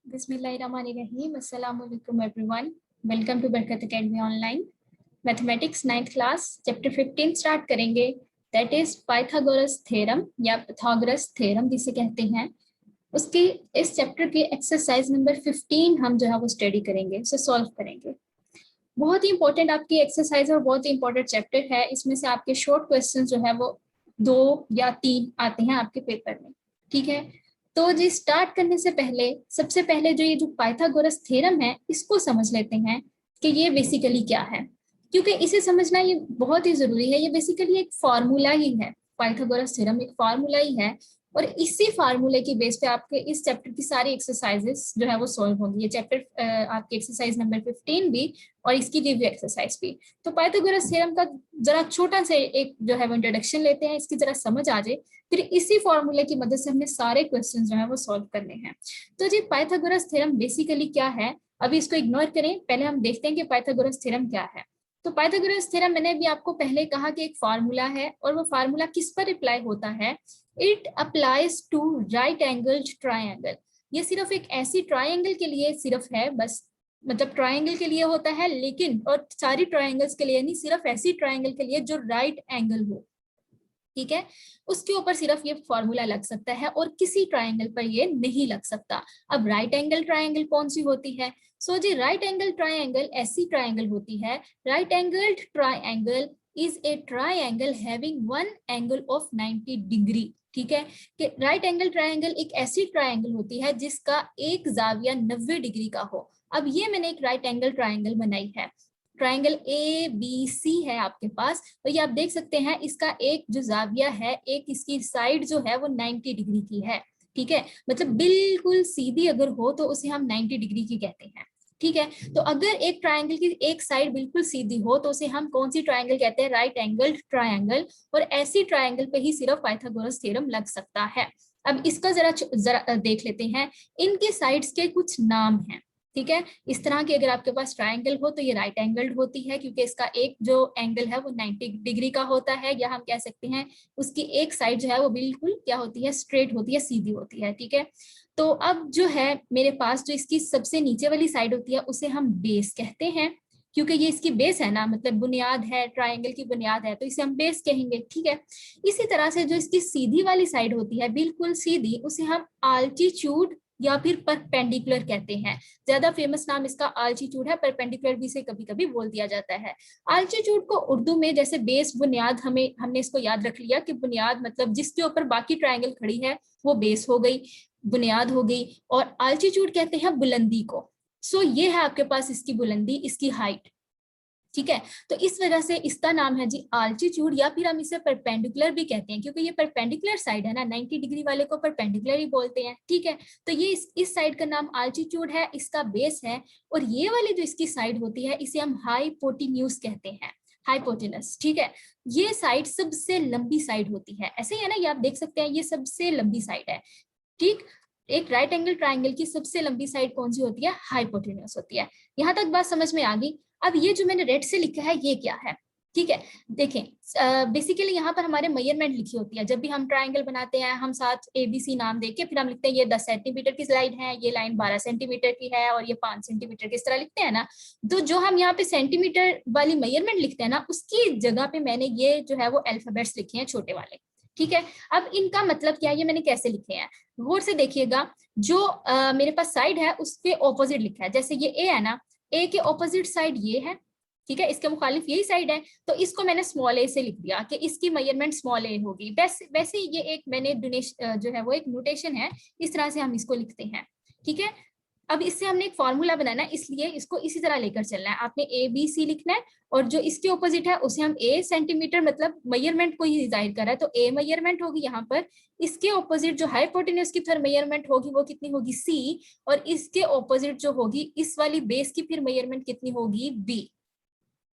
बिस्मिल्लाहिर्रहमानिर्रहीम। अस्सलाम वालेकुम एवरीवन। वेलकम टू बरकत academy online. Mathematics 9th class chapter 15 start करेंगे, दैट इज पाइथागोरस थ्योरम या पाइथागोरस थ्योरम जिसे कहते हैं। उसकी इस चैप्टर की एक्सरसाइज नंबर 15 हम जो है वो स्टडी करेंगे, उसे सॉल्व करेंगे। बहुत ही इंपॉर्टेंट आपकी एक्सरसाइज और बहुत ही इंपॉर्टेंट चैप्टर है। इसमें से आपके शॉर्ट क्वेश्चन जो है वो 2 या 3 आते हैं आपके पेपर में, ठीक है। तो जी स्टार्ट करने से पहले सबसे पहले जो ये जो पाइथागोरस थ्योरम है इसको समझ लेते हैं कि ये बेसिकली क्या है, क्योंकि इसे समझना ये बहुत ही जरूरी है। ये बेसिकली एक फार्मूला ही है, पाइथागोरस थ्योरम एक फार्मूला ही है और इसी फार्मूले की बेस पे आपके इस चैप्टर की सारी एक्सरसाइजेस जो है वो सॉल्व होंगी। ये चैप्टर आपकी एक्सरसाइज नंबर 15 भी और इसकी रिव्यू एक्सरसाइज भी। तो पाइथागोरस थ्योरम का जरा छोटा से एक जो है वो इंट्रोडक्शन लेते हैं, इसकी जरा समझ आ जाए, फिर इसी फॉर्मूले की मदद से हमने सारे क्वेश्चन जो है वो सॉल्व करने हैं। तो जी पाइथागोरस थ्योरम बेसिकली क्या है, अभी इसको इग्नोर करें, पहले हम देखते हैं कि पाइथागोरस थ्योरम क्या है। तो पाइथागोरस थ्योरम मैंने भी आपको पहले कहा कि एक फार्मूला है और वो फार्मूला किस पर अप्लाई होता है, it applies to right angled triangle. ये सिर्फ एक ऐसी ट्राइंगल के लिए सिर्फ है, बस मतलब ट्राइंगल के लिए होता है, लेकिन और सारी ट्राइंगल्स के लिए नहीं, सिर्फ ऐसी ट्राइंगल के लिए जो राइट एंगल हो, ठीक है, उसके ऊपर सिर्फ ये फॉर्मूला लग सकता है और किसी ट्राइंगल पर ये नहीं लग सकता। अब राइट एंगल ट्राइंगल कौन सी होती है? सो जी राइट एंगल ट्राइंगल ऐसी ट्राइंगल होती है, right angled triangle is a triangle having one angle of 90 degree. ठीक है, कि राइट एंगल ट्राइंगल एक ऐसी ट्राइंगल होती है जिसका एक जाविया 90 डिग्री का हो। अब ये मैंने एक राइट एंगल ट्राइंगल बनाई है, ट्राइंगल ए बी सी है आपके पास, तो ये आप देख सकते हैं इसका एक जो जाविया है, एक इसकी साइड जो है वो 90 डिग्री की है। ठीक है, मतलब बिल्कुल सीधी अगर हो तो उसे हम 90 डिग्री की कहते हैं। ठीक है, तो अगर एक ट्राइंगल की एक साइड बिल्कुल सीधी हो तो उसे हम कौन सी ट्राइंगल कहते हैं? Right angled triangle. और ऐसी ट्राइंगल पे ही सिर्फ पाइथागोरस थ्योरम लग सकता है। अब इसका जरा देख लेते हैं, इनके साइड्स के कुछ नाम हैं। ठीक है, इस तरह की अगर आपके पास ट्राइंगल हो तो ये राइट एंगल्ड होती है, क्योंकि इसका एक जो एंगल है वो 90 डिग्री का होता है, या हम कह सकते हैं उसकी एक साइड जो है वो बिल्कुल क्या होती है? स्ट्रेट होती है, सीधी होती है। ठीक है, तो अब जो है मेरे पास जो इसकी सबसे नीचे वाली साइड होती है उसे हम बेस कहते हैं, क्योंकि ये इसकी बेस है ना, मतलब बुनियाद है, ट्राइंगल की बुनियाद है, तो इसे हम बेस कहेंगे। ठीक है, इसी तरह से जो इसकी सीधी वाली साइड होती है, बिल्कुल सीधी, उसे हम आल्टीट्यूड या फिर परपेंडिकुलर कहते हैं। ज्यादा फेमस नाम इसका आल्टीट्यूड है, परपेंडिकुलर भी से कभी कभी बोल दिया जाता है। आल्टीट्यूड को उर्दू में जैसे बेस बुनियाद, हमने इसको याद रख लिया कि बुनियाद मतलब जिसके ऊपर बाकी ट्राइंगल खड़ी है वो बेस हो गई, बुनियाद हो गई, और आल्टीट्यूड कहते हैं बुलंदी को। सो ये है आपके पास इसकी बुलंदी, इसकी हाइट। ठीक है, तो इस वजह से इसका नाम है जी आल्टीट्यूड, या फिर हम इसे परपेंडिकुलर भी कहते हैं, क्योंकि ये परपेंडिकुलर साइड है ना, 90 डिग्री वाले को परपेंडिकुलर ही बोलते हैं। ठीक है, तो ये इस साइड का नाम आल्टीट्यूड है, इसका बेस है। और ये वाली जो इसकी साइड होती है इसे हम हाइपोटेन्यूज कहते हैं, हाइपोटेनस। ठीक है, ये साइड सबसे लंबी साइड होती है, ऐसे ही है ना, ये आप देख सकते हैं ये सबसे लंबी साइड है। ठीक, एक राइट एंगल ट्राइंगल की सबसे लंबी साइड कौन सी होती है? हाइपोटेन्यूज होती है। यहां तक बात समझ में आ गई। अब ये जो मैंने रेड से लिखा है ये क्या है? ठीक है, देखें, बेसिकली यहाँ पर हमारे मेजरमेंट लिखी होती है। जब भी हम ट्राइंगल बनाते हैं हम साथ ABC नाम देके फिर हम लिखते हैं ये 10 सेंटीमीटर की लाइन है, ये लाइन 12 सेंटीमीटर की है और ये 5 सेंटीमीटर की, इस तरह लिखते हैं ना। तो जो हम यहाँ पे सेंटीमीटर वाली मेजरमेंट लिखते हैं ना, उसकी जगह पे मैंने ये जो है वो अल्फाबेट्स लिखे हैं छोटे वाले। ठीक है, अब इनका मतलब क्या है, ये मैंने कैसे लिखे हैं गौर से देखिएगा। जो मेरे पास साइड है उसके ऑपोजिट लिखा है, जैसे ये ए है ना, ए के ऑपोजिट साइड ये है। ठीक है, इसके मुखालिफ यही साइड है, तो इसको मैंने स्मॉल ए से लिख दिया कि इसकी मेजरमेंट स्मॉल ए होगी। वैसे ये एक मैंने जो है वो एक नोटेशन है, इस तरह से हम इसको लिखते हैं। ठीक है, अब इससे हमने एक फॉर्मूला बनाना है, इसलिए इसको इसी तरह लेकर चलना है। आपने ABC लिखना है और जो इसके ऑपोजिट है उसे हम A सेंटीमीटर, मतलब मेजरमेंट को ही जाहिर कर रहा है, तो A मेजरमेंट होगी यहाँ पर। इसके ऑपोजिट जो हाइपोटेन्यूज की फिर मेजरमेंट होगी वो कितनी होगी? C। और इसके ऑपोजिट जो होगी इस वाली बेस की फिर मेजरमेंट कितनी होगी? B।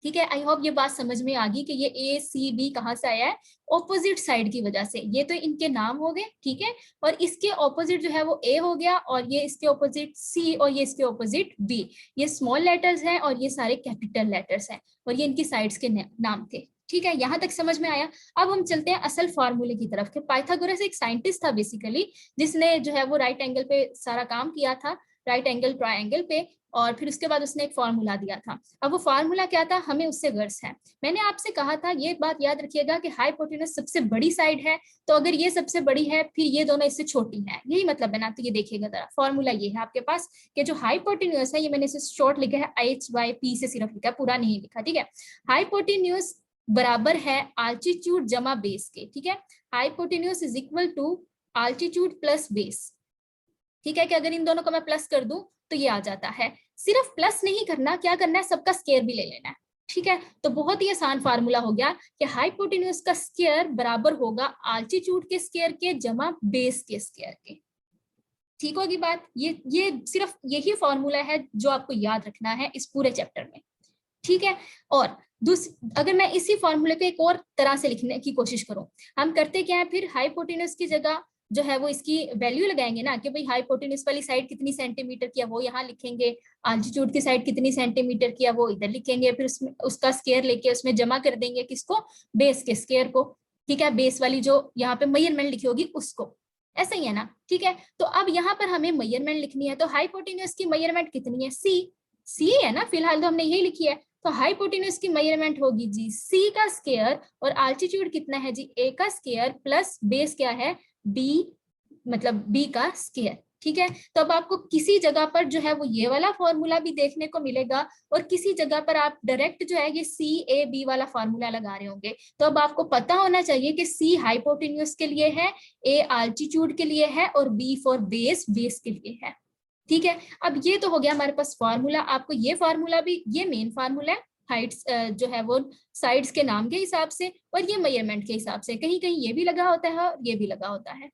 ठीक है, आई होप ये बात समझ में आ गई कि ये ACB कहाँ से आया है? ऑपोजिट साइड की वजह से। ये तो इनके नाम हो गए, ठीक है, और इसके ऑपोजिट जो है वो A हो गया, और ये इसके ऑपोजिट C, और ये इसके ऑपोजिट B। ये स्मॉल लेटर्स हैं और ये सारे कैपिटल लेटर्स हैं, और ये इनकी साइड्स के नाम थे। ठीक है, यहाँ तक समझ में आया। अब हम चलते हैं असल फार्मूले की तरफ। पाइथागोरस एक साइंटिस्ट था बेसिकली, जिसने जो है वो राइट एंगल पे सारा काम किया था। राइट एंगल ट्रायंगल पे, और फिर उसके बाद उसने एक फॉर्मूला दिया था। अब वो फार्मूला क्या था, हमें उससे गर्ज है। मैंने आपसे कहा था, ये बात याद रखिएगा कि हाइपोटेन्यूज सबसे बड़ी साइड है, तो अगर ये सबसे बड़ी है फिर ये दोनों इससे छोटी है, यही मतलब है ना। तो ये देखिएगा जरा, फॉर्मूला ये है आपके पास कि जो हाइपोटेन्यूज है, ये मैंने इसे शॉर्ट लिखा है HYP से सिर्फ लिखा, पूरा नहीं लिखा, ठीक है। हाइपोटेन्यूज बराबर है आल्टीट्यूड जमा बेस के, ठीक है। Hypotenuse is equal to altitude plus base, ठीक है। कि अगर इन दोनों को मैं प्लस कर दूं तो ये आ जाता है। सिर्फ प्लस नहीं करना, क्या करना है, सबका स्क्वायर भी ले लेना है, ठीक है। तो बहुत ही आसान फार्मूला हो गया कि हाइपोटेन्यूज का स्क्वायर बराबर होगा आल्टीट्यूड के स्क्वायर के जमा बेस के स्क्वायर के। ठीक होगी बात। ये सिर्फ यही फॉर्मूला है जो आपको याद रखना है इस पूरे चैप्टर में, ठीक है। और अगर मैं इसी फॉर्मूले को एक और तरह से लिखने की कोशिश करूं, हम करते क्या है, फिर हाइपोटेन्यूज की जगह जो है वो इसकी वैल्यू लगाएंगे ना, कि भाई हाइपोटेन्यूज वाली साइड कितनी सेंटीमीटर की है वो यहाँ लिखेंगे, आल्टीट्यूड की साइड कितनी सेंटीमीटर की है वो इधर लिखेंगे, फिर उसमें उसका स्क्वायर लेके उसमें जमा कर देंगे किसको, बेस के स्क्वायर को, ठीक है। बेस वाली जो यहाँ पे मेजरमेंट लिखी होगी उसको, ऐसा ही है ना, ठीक है। तो अब यहाँ पर हमें मेजरमेंट लिखनी है, तो हाइपोटेन्यूज की मेजरमेंट कितनी है, सी है ना, फिलहाल तो हमने यही लिखी है। तो हाइपोटेन्यूज की मेजरमेंट होगी जी सी का स्क्वायर, और आल्टीट्यूड कितना है जी ए का स्क्वायर, प्लस बेस क्या है बी, मतलब बी का स्क्वायर, ठीक है। तो अब आपको किसी जगह पर जो है वो ये वाला फॉर्मूला भी देखने को मिलेगा, और किसी जगह पर आप डायरेक्ट जो है ये CAB वाला फॉर्मूला लगा रहे होंगे। तो अब आपको पता होना चाहिए कि सी हाइपोटेन्यूज के लिए है, ए आल्टीट्यूड के लिए है, और बी फॉर बेस, बेस के लिए है, ठीक है। अब ये तो हो गया हमारे पास फॉर्मूला। आपको ये फॉर्मूला भी, ये मेन फॉर्मूला है हाइट्स जो है वो साइड्स के नाम के हिसाब से, और ये मेजरमेंट के हिसाब से, कहीं कहीं ये भी लगा होता है और ये भी लगा होता है,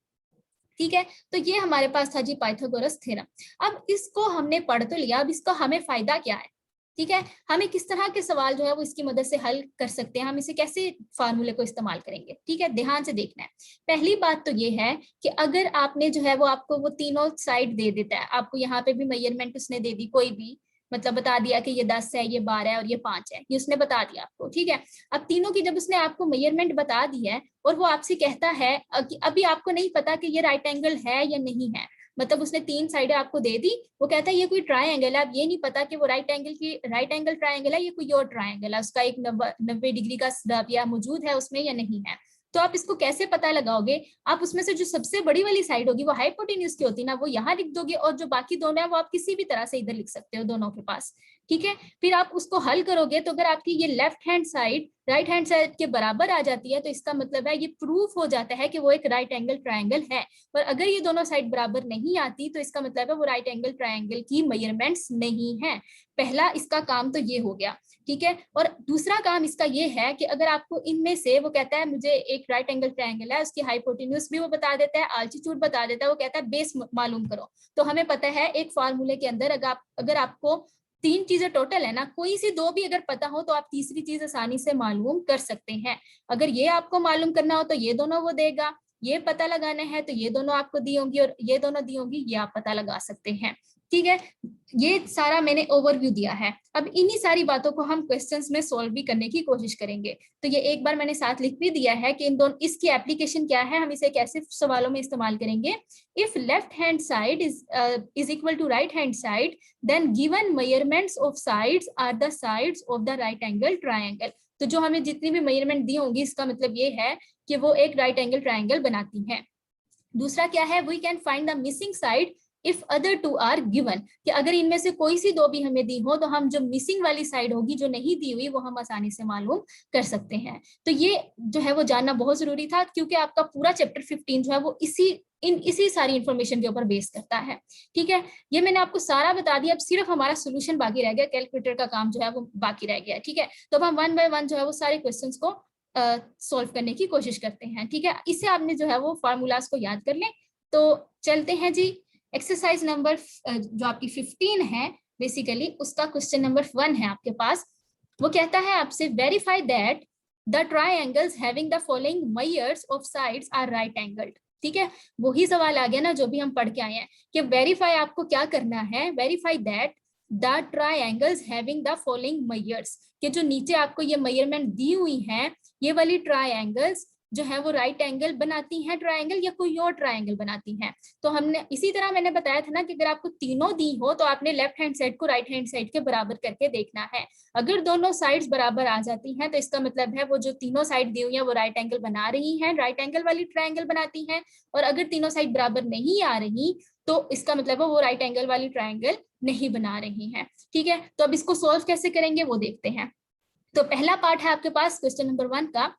ठीक है। तो ये हमारे पास था जी पाइथागोरस थ्योरम। अब इसको हमने पढ़ तो लिया, अब इसका हमें फायदा क्या है, ठीक है। हमें किस तरह के सवाल जो है वो इसकी मदद से हल कर सकते हैं, हम इसे कैसे फार्मूले को इस्तेमाल करेंगे, ठीक है। ध्यान से देखना है। पहली बात तो ये है कि अगर आपने जो है वो आपको वो तीनों साइड दे देता है, आपको यहाँ पे भी मेजरमेंट उसने दे दी, कोई भी मतलब बता दिया कि ये 10 है, ये 12 है और ये 5 है, ये उसने बता दिया आपको, ठीक है। अब तीनों की जब उसने आपको मेजरमेंट बता दी है, और वो आपसे कहता है कि अभी आपको नहीं पता कि ये राइट एंगल है या नहीं है, मतलब उसने 3 साइडें आपको दे दी, वो कहता है ये कोई ट्रायंगल है, अब ये नहीं पता कि वो राइट एंगल ट्रायंगल है, ये कोई और ट्रायंगल है, उसका एक 90 डिग्री का दाबिया मौजूद है उसमें या नहीं है। तो आप इसको कैसे पता लगाओगे, आप उसमें से जो सबसे बड़ी वाली साइड होगी वो हाइपोटेन्यूज की होती है ना, वो यहाँ लिख दोगे, और जो बाकी दोनों है वो आप किसी भी तरह से इधर लिख सकते हो दोनों के पास, ठीक है। फिर आप उसको हल करोगे, तो अगर आपकी ये left hand side right hand side के बराबर आ जाती है, तो इसका मतलब है ये प्रूफ हो जाता है कि वो एक राइट एंगल ट्रायंगल है। और अगर ये दोनों साइड बराबर नहीं आती, तो इसका मतलब है वो राइट एंगल ट्रायंगल की मेजरमेंट्स नहीं है। पहला इसका काम तो ये हो गया, ठीक है। और दूसरा काम इसका ये है कि अगर आपको इनमें से, वो कहता है मुझे एक राइट एंगल ट्रायंगल है, उसकी हाइपोटेन्यूज भी वो बता देता है, आल्टीट्यूड बता देता है, वो कहता है बेस मालूम करो। तो हमें पता है एक फार्मूले के अंदर अगर आपको 3 चीजें टोटल है ना, कोई सी 2 भी अगर पता हो तो आप तीसरी चीज आसानी से मालूम कर सकते हैं। अगर ये आपको मालूम करना हो तो ये दोनों वो देगा, ये पता लगाना है तो ये दोनों आपको दी होंगी, और ये दोनों दी होंगी, ये आप पता लगा सकते हैं, ठीक है। ये सारा मैंने ओवरव्यू दिया है। अब इन्हीं सारी बातों को हम क्वेश्चंस में सॉल्व भी करने की कोशिश करेंगे। तो ये एक बार मैंने साथ लिख भी दिया है कि इन दोनों, इसकी एप्लीकेशन क्या है, हम इसे कैसे सवालों में इस्तेमाल करेंगे। If left hand side is equal to right hand side, then given measurements of sides are the sides of the right angle triangle। तो जो हमें जितनी भी मेजरमेंट दी होंगी, इसका मतलब ये है कि वो एक राइट एंगल ट्रायंगल बनाती हैं। दूसरा क्या है, we can find the missing side if other 2 are given, कि अगर इनमें से कोई सी 2 भी हमें दी हो, तो हम जो मिसिंग वाली साइड होगी, जो नहीं दी हुई, वो हम आसानी से मालूम कर सकते हैं। तो ये जो है वो जानना बहुत जरूरी था, क्योंकि आपका पूरा चैप्टर 15 जो है वो इसी सारी इंफॉर्मेशन के ऊपर बेस करता है, ठीक है। ये मैंने आपको सारा बता दिया, अब सिर्फ हमारा सोल्यूशन बाकी रह गया, कैलकुलेटर का काम जो है वो बाकी रह गया, ठीक है। तो अब हम 1 बाय 1 जो है वो सारे क्वेश्चंस को सॉल्व करने की कोशिश करते हैं, ठीक है। इससे आपने जो है वो फार्मूलाज को याद कर लें। तो चलते हैं जी, एक्सरसाइज नंबर जो आपकी 15 है बेसिकली, उसका क्वेश्चन नंबर 1 है आपके पास। वो कहता है आपसे, verify that the triangles having the following measures of sides are right angled, ठीक है। वही सवाल आ गया ना जो भी हम पढ़ के आए हैं, कि वेरीफाई आपको क्या करना है, verify that the triangles having the following measures, कि जो नीचे आपको ये मेजरमेंट दी हुई हैं, ये वाली ट्रायंगल्स जो है वो राइट एंगल बनाती हैं ट्रायंगल या कोई और ट्रायंगल बनाती हैं। तो हमने इसी तरह मैंने बताया था ना कि अगर आपको तीनों दी हो तो आपने लेफ्ट हैंड साइड को राइट हैंड साइड के बराबर करके देखना है। अगर दोनों साइड्स बराबर आ जाती हैं तो इसका मतलब है वो जो तीनों साइड दी हुई है वो राइट एंगल बना रही हैं, राइट एंगल वाली ट्रायंगल बनाती हैं। और अगर तीनों साइड बराबर नहीं आ रही तो इसका मतलब है वो राइट एंगल वाली ट्रायंगल नहीं बना रही हैं। ठीक है, तो अब इसको सोल्व कैसे करेंगे वो देखते हैं। तो पहला पार्ट है आपके पास क्वेश्चन नंबर 1 का।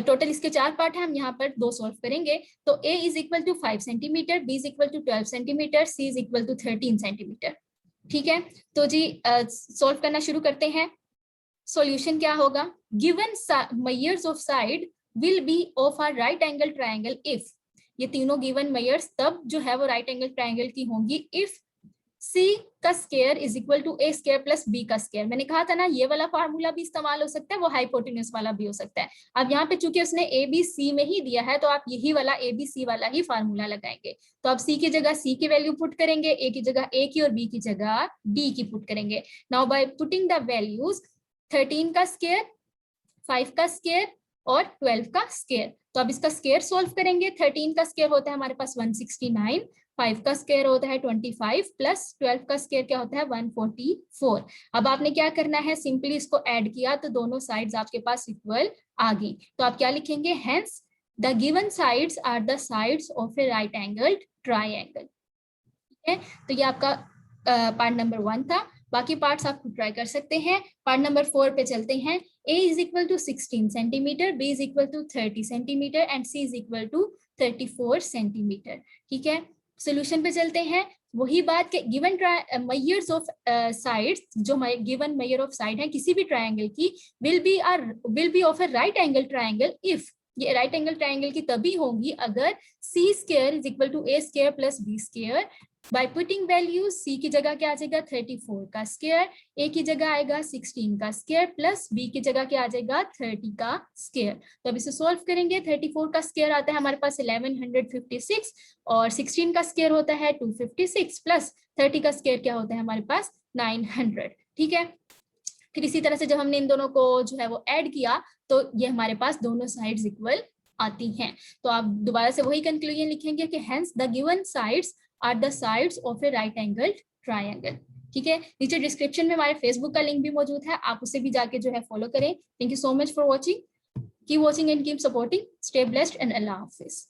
टोटल इसके 4 पार्ट है, हम यहाँ पर 2 सॉल्व करेंगे। तो a is equal to 5 centimetre, b is equal to 12 centimetre, c is equal to 13 centimetre. ठीक है, तो जी सॉल्व करना शुरू करते हैं। सॉल्यूशन क्या होगा, given measures of side will be of a right angle triangle if, ये तीनों गिवन मेजर्स तब जो है वो राइट एंगल ट्रायंगल की होंगी इफ c का square is equal to a square plus b का स्क्वायर। मैंने कहा था ना ये वाला फार्मूला भी इस्तेमाल हो सकता है, वो हाइपोटेन्यूज वाला भी हो सकता है। अब यहाँ पे चूंकि उसने a b c में ही दिया है तो आप यही वाला a b c वाला ही फार्मूला लगाएंगे। तो आप c की जगह c की वैल्यू पुट करेंगे, a की जगह a की और b की जगह b की पुट करेंगे। Now by putting the values 13 का स्क्वायर, 5 का स्क्वायर और 12 का स्क्वायर, तो अब इसका स्क्वायर सॉल्व करेंगे। 13 का स्क्वायर होता है हमारे पास 169, 5 का स्क्वायर होता है 25 प्लस 12 का स्क्वायर क्या होता है 144। अब आपने क्या करना है, सिंपली इसको ऐड किया तो दोनों साइड्स आपके पास इक्वल आ गई। तो आप क्या लिखेंगे, hence the given sides are the sides of a right angled triangle. ठीक है, तो ये आपका पार्ट नंबर 1 था। बाकी पार्ट्स आप ट्राई कर सकते हैं। पार्ट नंबर 4 पे चलते हैं। a is equal to 16 centimetre, b is equal to 30 centimetre and c is equal to 34 centimetre. ठीक है, सोल्यूशन पे चलते हैं। वही बात के गिवन मेजर्स ऑफ साइड्स, जो गिवन मेजर ऑफ साइड है किसी भी ट्रायंगल की, will be of a right angle triangle if, ये राइट एंगल ट्रायंगल की तभी होंगी अगर c square is equal to a square plus b square. By putting values c की जगह क्या आ जाएगा 34 का स्क्वायर, a की जगह आएगा 16 का स्क्वायर प्लस b की जगह क्या आ जाएगा 30 का स्क्वायर। तो अब इसे सॉल्व करेंगे। 34 का स्क्वायर आता है हमारे पास 1156 और 16 का स्क्वायर होता है 256 प्लस 30 का स्क्वायर क्या होता है हमारे पास 900। ठीक है, फिर इसी तरह से जब हमने इन दोनों को जो है वो ऐड किया तो ये हमारे पास दोनों साइड्स इक्वल आती हैं। तो आप दोबारा से वही कंक्लूजन लिखेंगे कि hence the given sides are the sides of a right angle triangle. ठीक है, नीचे डिस्क्रिप्शन में हमारे फेसबुक का लिंक भी मौजूद है, आप उसे भी जाके जो है फॉलो करें। Thank you so much for watching, keep watching and keep supporting, stay blessed and Allah Hafiz.